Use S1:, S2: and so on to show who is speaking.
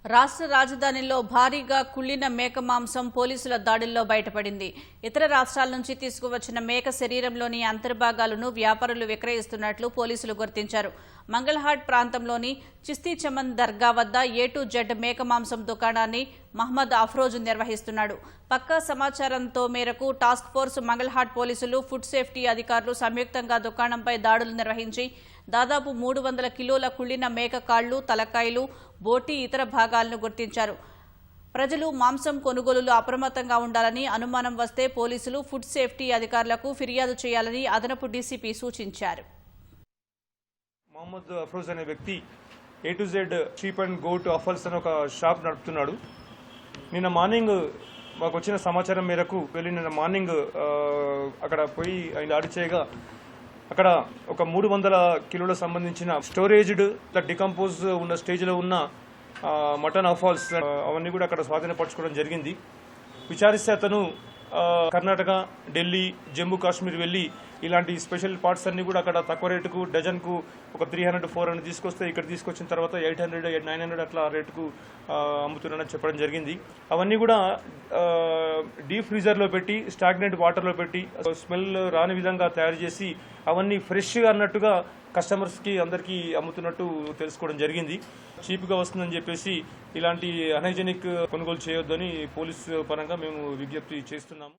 S1: రాష్ట్ర రాజధానిలో భారీగా కుళ్లిన మేక మాంసం పోలీసుల దాడుల్లో బయటపడింది. ఇతర రాష్ట్రాల నుంచి తీసుకువచ్చిన మేక శరీరంలోని అంతర్భాగాలను వ్యాపారులు విక్రయిస్తున్నట్లు పోలీసులు గుర్తించారు. మంగళహాట్ ప్రాంతంలోని చిస్తీ చమన్ దర్గా వద్ద A-to-Z మేక మాంసం దుకాణాన్ని మహ్మద్ అఫ్రోజ్ నిర్వహిస్తున్నాడు. పక్కా సమాచారంతో మేరకు టాస్క్ ఫోర్స్, మంగళహాట్ పోలీసులు, ఫుడ్ సేఫ్టీ అధికారులు సంయుక్తంగా దుకాణంపై దాడులు నిర్వహించి దాదాపు 300 కిలోల కుళ్లిన మేక కాళ్లు, తలకాయలు, బోటి, ఇతర భాగాలను గుర్తించారు. ప్రజలు మాంసం కొనుగోలులో అప్రమత్తంగా ఉండాలని, అనుమానం వస్తే పోలీసులు, ఫుడ్ సేఫ్టీ అధికారులకు ఫిర్యాదు చేయాలని అదనపు డీసీపీ సూచించారు.
S2: మహమ్మద్ అఫ్రోజ్ అనే వ్యక్తి A-to-Z cheap and goat offers అని ఒక షాప్ నడుపుతున్నాడు. నిన్న మార్నింగ్ మాకు వచ్చిన సమాచారం మేరకు వెళ్ళి నిన్న మార్నింగ్ అక్కడ పోయి ఆయన దాడి చేయగా అక్కడ ఒక 300 కిలోల సంబంధించిన స్టోరేజ్డ్ డికంపోజ్ ఉన్న స్టేజ్లో ఉన్న మటన్ అఫాల్స్ అవన్నీ కూడా అక్కడ స్వాధీనపరచుకోవడం జరిగింది. విచారిస్తే అతను కర్ణాటక, ఢిల్లీ, జమ్మూ కాశ్మీర్ వెళ్ళి ఇలాంటి స్పెషల్ పార్ట్స్ అన్ని కూడా అక్కడ తక్కువ రేటుకు డజన్కు ఒక 300-400 తీసుకొస్తే ఇక్కడ తీసుకొచ్చిన తర్వాత 800-900 అట్లా రేటుకు అమ్ముతున్నానని చెప్పడం జరిగింది. అవన్నీ కూడా డీప్ ఫ్రీజర్లో పెట్టి, స్టాగ్నెంట్ వాటర్లో పెట్టి, స్మెల్ రాని విధంగా తయారు చేసి అవన్నీ ఫ్రెష్గా అన్నట్టుగా కస్టమర్స్కి అందరికీ అమ్ముతున్నట్టు తెలుసుకోవడం జరిగింది. చీప్గా వస్తుందని చెప్పేసి ఇలాంటి అన్హైజెనిక్ కొనుగోలు చేయొద్దని పోలీసు పరంగా మేము విజ్ఞప్తి చేస్తున్నాము.